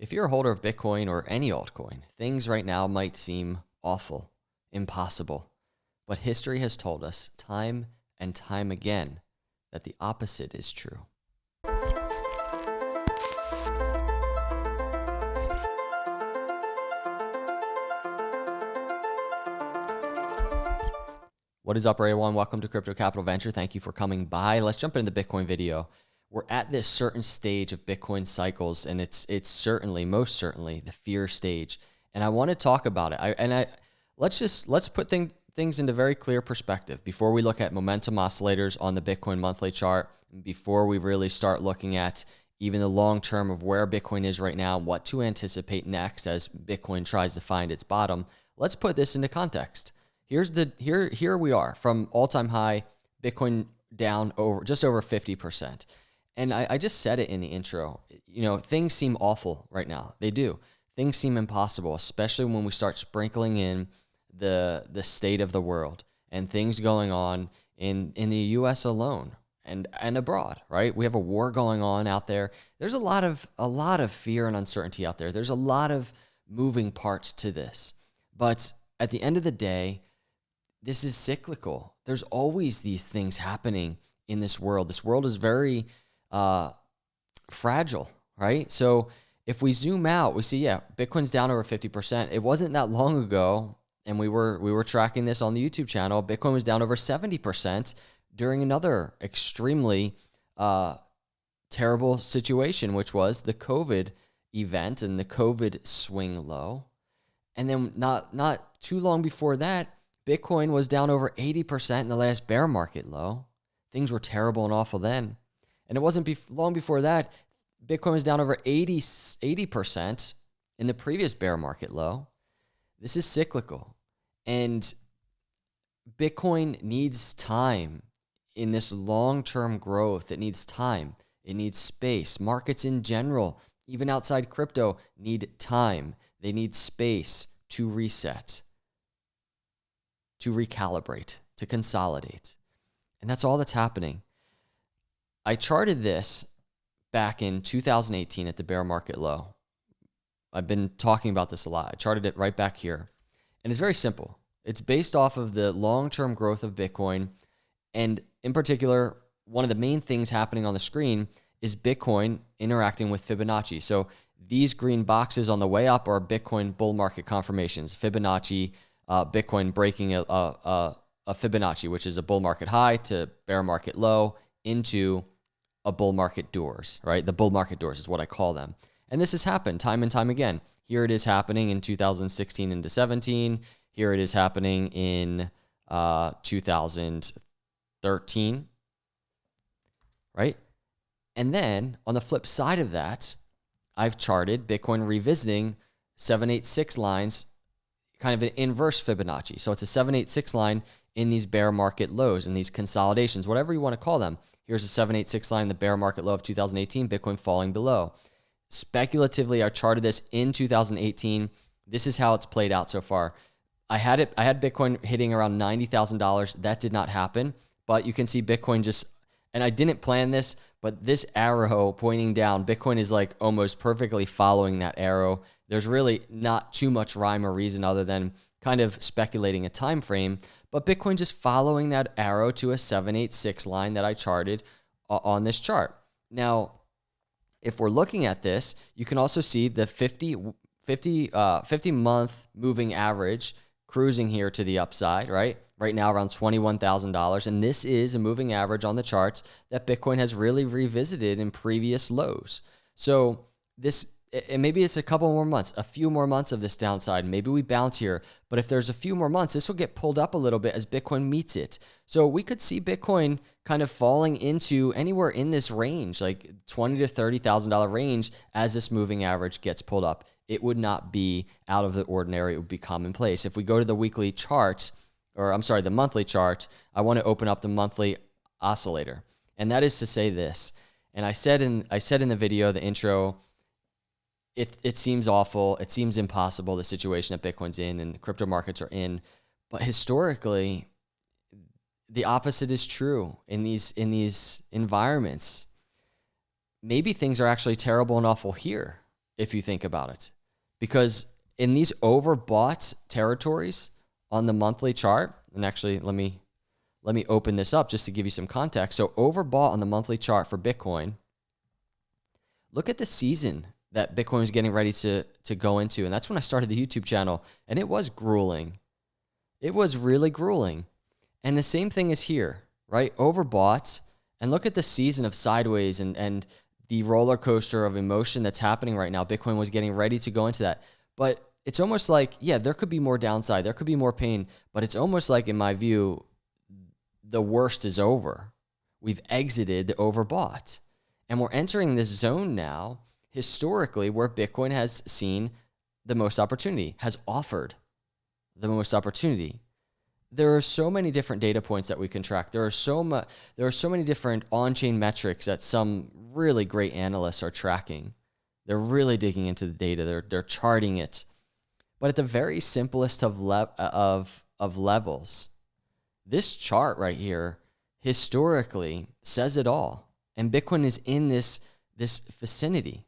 If you're a holder of Bitcoin or any altcoin, things right now might seem awful, impossible. But history has told us time and time again that the opposite is true. What is up, everyone? Welcome to Crypto Capital Venture. Thank you for coming by. Let's jump into the Bitcoin video. We're at this certain stage of Bitcoin cycles, and it's certainly, most certainly, the fear stage. And I want to talk about it. Let's put things into very clear perspective before we look at momentum oscillators on the Bitcoin monthly chart, and before we really start looking at even the long term of where Bitcoin is right now, what to anticipate next as Bitcoin tries to find its bottom. Let's put this into context. Here we are from all-time high, Bitcoin down just over 50%. And I just said it in the intro. You know, things seem awful right now. They do. Things seem impossible, especially when we start sprinkling in the state of the world and things going on in the US alone and abroad, right? We have a war going on out there. There's a lot of fear and uncertainty out there. There's a lot of moving parts to this. But at the end of the day, this is cyclical. There's always these things happening in this world. This world is very fragile, right? So if we zoom out, we see, yeah, Bitcoin's down over 50%. It wasn't that long ago, and we were tracking this on the YouTube channel. Bitcoin was down over 70% during another extremely terrible situation, which was the COVID event and the COVID swing low. And then not too long before that, Bitcoin was down over 80% in the last bear market low. Things were terrible and awful then. And it wasn't long before that, Bitcoin was down over 80% in the previous bear market low. This is cyclical. And Bitcoin needs time in this long-term growth. It needs time. It needs space. Markets in general, even outside crypto, need time. They need space to reset, to recalibrate, to consolidate. And that's all that's happening. I charted this back in 2018 at the bear market low. I've been talking about this a lot. I charted it right back here. And it's very simple. It's based off of the long-term growth of Bitcoin. And in particular, one of the main things happening on the screen is Bitcoin interacting with Fibonacci. So these green boxes on the way up are Bitcoin bull market confirmations. Fibonacci, Bitcoin breaking a Fibonacci, which is a bull market high to bear market low into a bull market doors, right? The bull market doors is what I call them. And this has happened time and time again. Here it is happening in 2016 into 17. Here it is happening in 2013, right? And then on the flip side of that, I've charted Bitcoin revisiting 786 lines, kind of an inverse Fibonacci. So it's a 786 line in these bear market lows and these consolidations, whatever you want to call them. Here's a 786 line in the bear market low of 2018, Bitcoin falling below. Speculatively, I charted this in 2018. This is how it's played out so far. I had Bitcoin hitting around $90,000. That did not happen, but you can see Bitcoin just, and I didn't plan this, but this arrow pointing down, Bitcoin is like almost perfectly following that arrow. There's really not too much rhyme or reason other than kind of speculating a time frame, but Bitcoin just following that arrow to a 786 line that I charted on this chart. Now, if we're looking at this, you can also see the 50-month moving average cruising here to the upside, right? Right now around $21,000. And this is a moving average on the charts that Bitcoin has really revisited in previous lows. So this, and maybe it's a couple more months, a few more months of this downside. Maybe we bounce here, but if there's a few more months, this will get pulled up a little bit as Bitcoin meets it. So we could see Bitcoin kind of falling into anywhere in this range, like $20,000 to $30,000 range as this moving average gets pulled up. It would not be out of the ordinary. It would be commonplace. If we go to the weekly chart, or I'm sorry, the monthly chart, I want to open up the monthly oscillator. And that is to say this, and I said in the video, the intro, it seems awful. It seems impossible, the situation that Bitcoin's in and the crypto markets are in. But historically, the opposite is true in these environments. Maybe things are actually terrible and awful here. if you think about it. Because in these overbought territories on the monthly chart, and actually let me open this up just to give you some context. So overbought on the monthly chart for Bitcoin. Look at the season that Bitcoin was getting ready to go into. And that's when I started the YouTube channel. And it was grueling. It was really grueling. And the same thing is here, right? Overbought. And look at the season of sideways and the roller coaster of emotion that's happening right now. Bitcoin was getting ready to go into that. But it's almost like, yeah, there could be more downside. There could be more pain. But it's almost like, in my view, the worst is over. We've exited the overbought. And we're entering this zone now, historically, where Bitcoin has seen the most opportunity, has offered the most opportunity. There are so many different data points that we can track. There are so many different on-chain metrics that some really great analysts are tracking. They're really digging into the data. They're charting it. But at the very simplest of levels, this chart right here historically says it all. And Bitcoin is in this vicinity.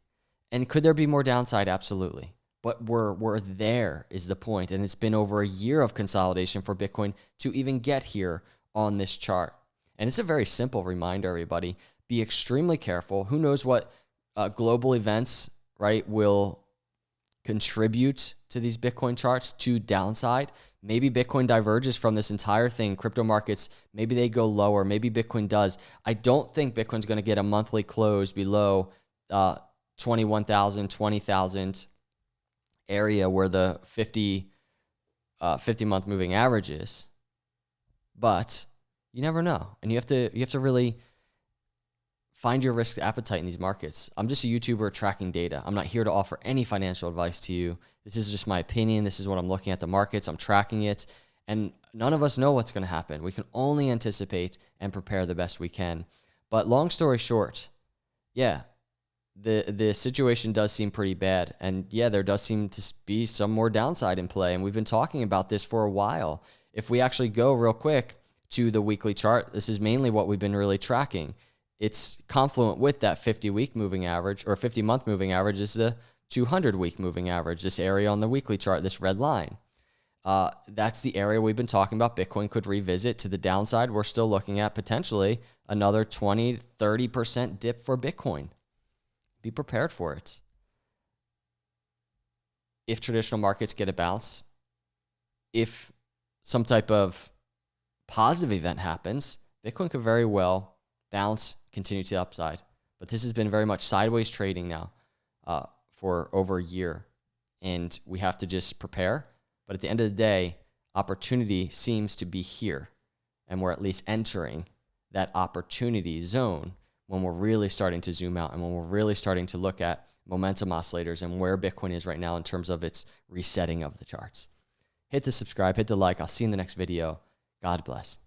And could there be more downside? Absolutely. But we're there is the point. And it's been over a year of consolidation for Bitcoin to even get here on this chart. And it's a very simple reminder, everybody. Be extremely careful. Who knows what global events, right, will contribute to these Bitcoin charts to downside. Maybe Bitcoin diverges from this entire thing. Crypto markets, maybe they go lower. Maybe Bitcoin does. I don't think Bitcoin's going to get a monthly close below 21,000, 20,000 area where the 50-month moving average is. But you never know. And you have to really find your risk appetite in these markets. I'm just a YouTuber tracking data. I'm not here to offer any financial advice to you. This is just my opinion. This is what I'm looking at the markets. I'm tracking it. And none of us know what's going to happen. We can only anticipate and prepare the best we can. But long story short, yeah, the situation does seem pretty bad. And yeah, there does seem to be some more downside in play. And we've been talking about this for a while. If we actually go real quick to the weekly chart, this is mainly what we've been really tracking. It's confluent with that 50-week moving average, or 50-month moving average is the 200-week moving average, this area on the weekly chart, this red line. That's the area we've been talking about. Bitcoin could revisit to the downside. We're still looking at potentially another 20, 30% dip for Bitcoin. Be prepared for it. If traditional markets get a bounce, if some type of positive event happens, Bitcoin could very well bounce, continue to the upside. But this has been very much sideways trading now for over a year. And we have to just prepare. But at the end of the day, opportunity seems to be here. And we're at least entering that opportunity zone when we're really starting to zoom out and when we're really starting to look at momentum oscillators and where Bitcoin is right now in terms of its resetting of the charts. Hit the subscribe, hit the like. I'll see you in the next video. God bless.